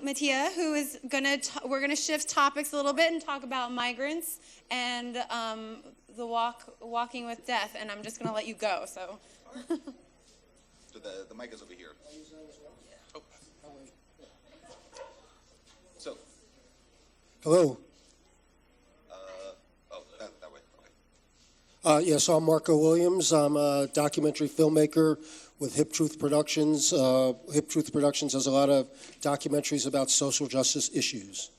Mattia, who is we're gonna shift topics a little bit and talk about migrants and the walking with death. And I'm just gonna let you go. So. So the mic is over here. Oh. So. Hello. That way. Okay. Yes, I'm Marco Williams. I'm a documentary filmmaker with Hip Truth Productions. Hip Truth Productions has a lot of documentaries about social justice issues.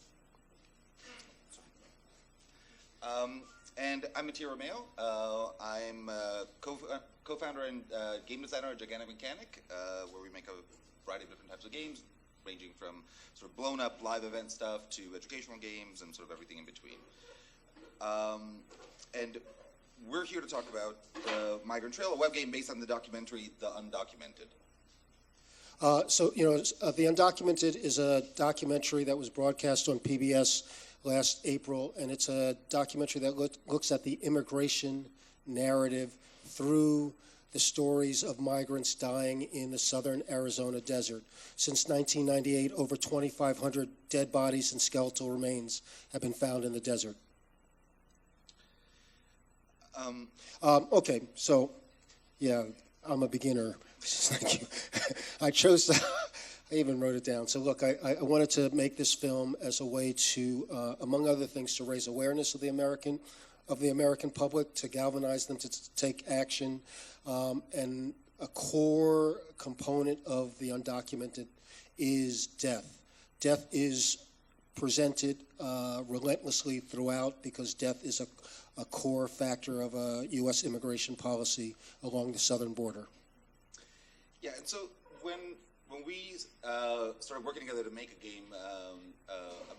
And I'm Mattia Romero. I'm co-founder and game designer at Gigantic Mechanic, where we make a variety of different types of games, ranging from sort of blown-up live event stuff to educational games and sort of everything in between. And we're here to talk about Migrant Trail, a web game based on the documentary The Undocumented. The Undocumented is a documentary that was broadcast on PBS last April, and it's a documentary that looks at the immigration narrative through the stories of migrants dying in the southern Arizona desert. Since 1998, over 2,500 dead bodies and skeletal remains have been found in the desert. I'm a beginner. Thank you. I even wrote it down. So look, I wanted to make this film as a way to, among other things, to raise awareness of the American public, to galvanize them to take action, and a core component of the Undocumented is death. Death is presented relentlessly throughout because death is a core factor of a U.S. immigration policy along the southern border. Yeah, and so when we started working together to make a game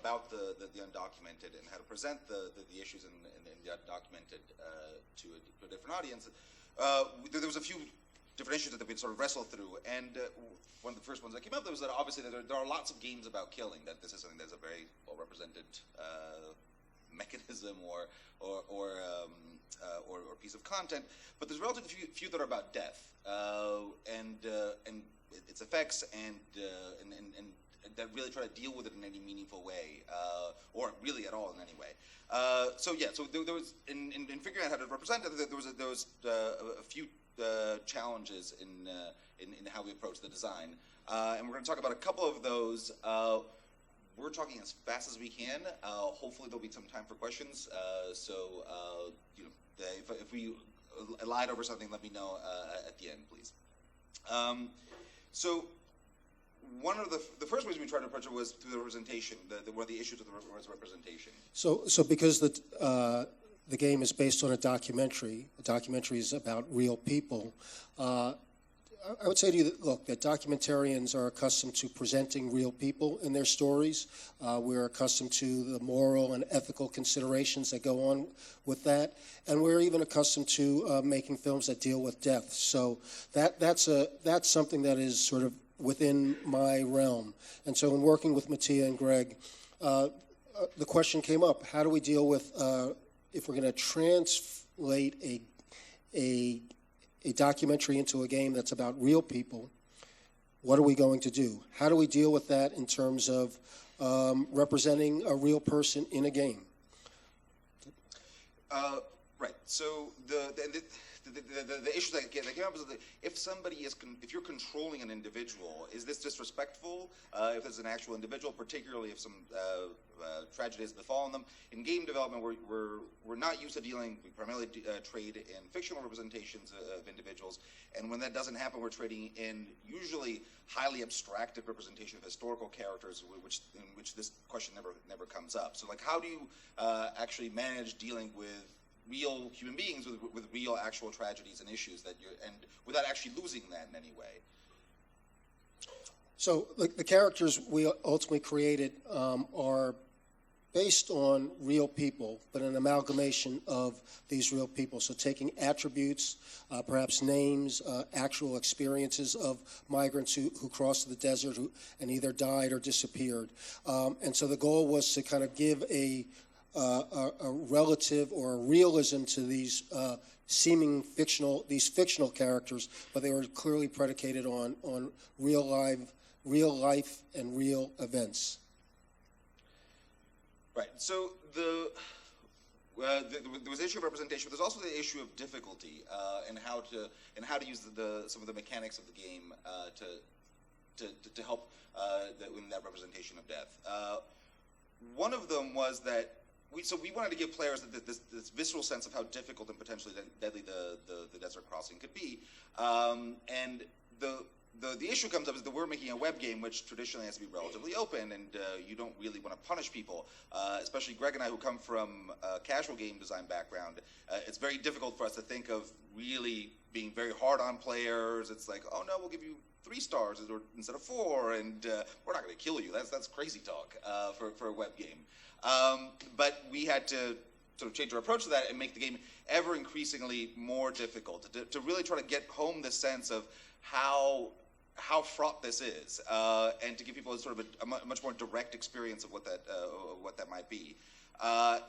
about the undocumented and how to present the issues in the undocumented to a different audience, there was a few different issues that we'd sort of wrestle through, and one of the first ones that came up was that obviously there are lots of games about killing, that this is something that's a very well-represented mechanism or piece of content, but there's relatively few that are about death and its effects and that really try to deal with it in any meaningful way or really at all in any way. So there was in figuring out how to represent it, there was a few challenges in how we approach the design, and we're going to talk about a couple of those. We're talking as fast as we can. Hopefully there'll be some time for questions. If we lied over something, let me know at the end, please. So one of the first ways we tried to approach it was through the representation. One of the issues with the representation. So because the game is based on a documentary is about real people. I would say to you that, look, that documentarians are accustomed to presenting real people in their stories. We're accustomed to the moral and ethical considerations that go on with that. And we're even accustomed to making films that deal with death. So that's something that is sort of within my realm. And so in working with Mattia and Greg, the question came up, how do we deal with, if we're going to translate a documentary into a game that's about real people, what are we going to do? How do we deal with that in terms of representing a real person in a game? Right. So the issue that came up is that if you're controlling an individual, is this disrespectful? If there's an actual individual, particularly if some tragedy has befallen them. In game development, we're not used to dealing. We primarily trade in fictional representations of individuals, and when that doesn't happen, we're trading in usually highly abstracted representation of historical characters, in which this question never comes up. So, like, how do you actually manage dealing with real human beings with real actual tragedies and issues and without actually losing that in any way? So the characters we ultimately created are based on real people, but an amalgamation of these real people. So taking attributes, perhaps names, actual experiences of migrants who crossed the desert and either died or disappeared. And so the goal was to kind of give a relative or a realism to these fictional characters, but they were clearly predicated on real real life and real events. Right. So there was the issue of representation, but there's also the issue of difficulty and how to use some of the mechanics of the game to help in that representation of death. One of them was that we wanted to give players this visceral sense of how difficult and potentially deadly the desert crossing could be, and the issue comes up is that we're making a web game which traditionally has to be relatively open, and you don't really want to punish people, especially Greg and I, who come from a casual game design background. It's very difficult for us to think of really being very hard on players. It's like, oh no, we'll give you 3 stars instead of 4, and we're not going to kill you. That's crazy talk for a web game. But we had to sort of change our approach to that and make the game ever increasingly more difficult, to really try to get home the sense of how fraught this is, and to give people sort of a much more direct experience of what that might be.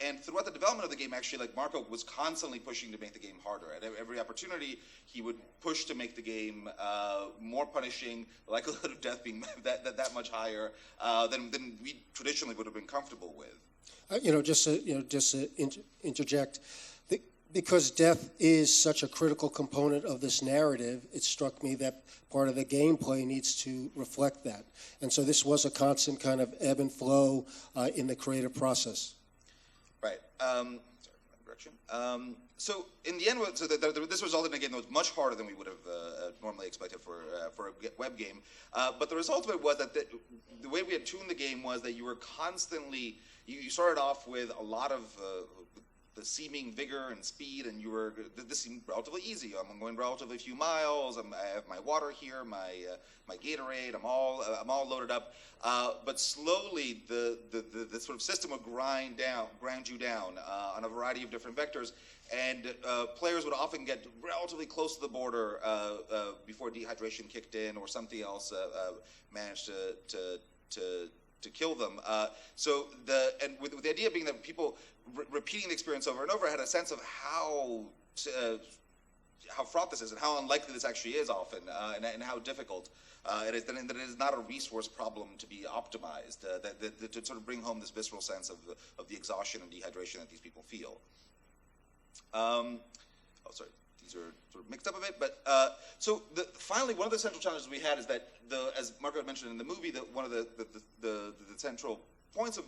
And throughout the development of the game, actually, like Marco was constantly pushing to make the game harder. At every opportunity, he would push to make the game more punishing, the likelihood of death being that much higher than we traditionally would have been comfortable with. Just to interject, because death is such a critical component of this narrative, it struck me that part of the gameplay needs to reflect that. And so this was a constant kind of ebb and flow in the creative process. Right. Sorry, direction. So in the end, this resulted in a game that was much harder than we would have normally expected for a web game. But the result of it was that the way we had tuned the game was that you were constantly, you started off with a lot of the seeming vigor and speed, and this seemed relatively easy. I'm going relatively few miles. I have my water here, my Gatorade. I'm all loaded up. But slowly, the sort of system would grind you down on a variety of different vectors, and players would often get relatively close to the border before dehydration kicked in or something else managed to kill them. And with the idea being that people repeating the experience over and over had a sense of how fraught this is and how unlikely this actually is often, and how difficult it is, and that it is not a resource problem to be optimized, to sort of bring home this visceral sense of the exhaustion and dehydration that these people feel. Sorry. These are sort of mixed up a bit, but finally, one of the central challenges we had is that, as Marco had mentioned in the movie, that one of the central points of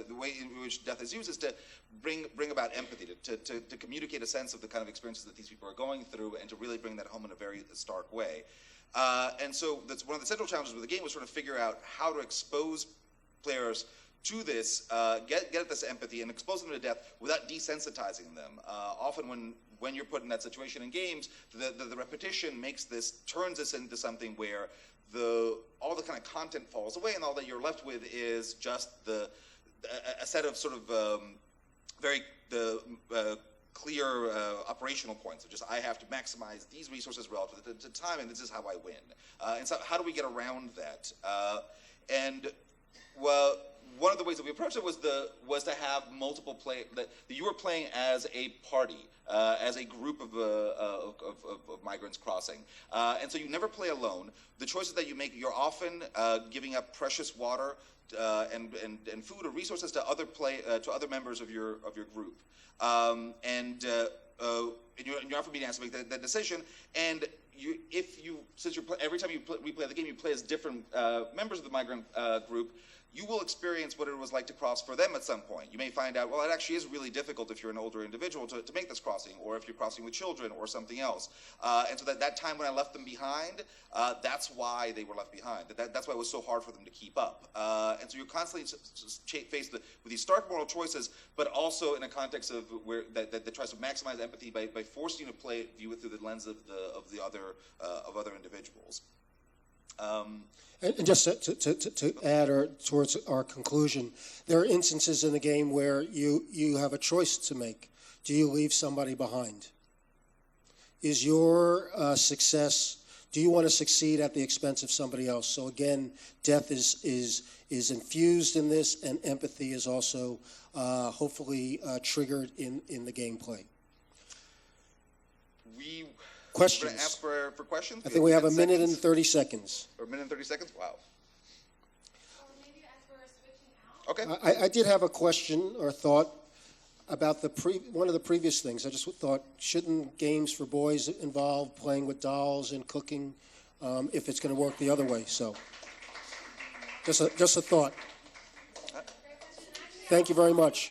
the way in which death is used is to bring about empathy, to communicate a sense of the kind of experiences that these people are going through, and to really bring that home in a very stark way. And so that's one of the central challenges with the game, was sort of figure out how to expose players to this, get at this empathy, and expose them to death without desensitizing them. Often when you're put in that situation in games, the repetition turns this into something where all the kind of content falls away, and all that you're left with is just a set of sort of very clear operational points of just, I have to maximize these resources relative to time, and this is how I win. And so how do we get around that? One of the ways that we approached it was to have multiple that you were playing as a party, as a group of migrants crossing, and so you never play alone. The choices that you make, you're often giving up precious water and food or resources to other members of your group, and you're often being asked to make that decision. And every time we play the game, you play as different members of the migrant group. You will experience what it was like to cross for them at some point. You may find out, well, it actually is really difficult if you're an older individual to make this crossing, or if you're crossing with children or something else. And so that time when I left them behind, that's why they were left behind. That's why it was so hard for them to keep up. And so you're constantly faced with these stark moral choices, but also in a context of that tries to maximize empathy by forcing you to view it through the lens of other individuals. And just to add towards our conclusion, there are instances in the game where you have a choice to make. Do you leave somebody behind? Is your success, do you want to succeed at the expense of somebody else? So again, death is infused in this, and empathy is also hopefully triggered in the gameplay. Questions? Questions? Ask for questions? I think we have a minute and 30 seconds. Or a minute and 30 seconds? Wow. Okay. I did have a question or thought about one of the previous things. I just thought, shouldn't games for boys involve playing with dolls and cooking if it's going to work the other way? So, just a thought. Thank you very much.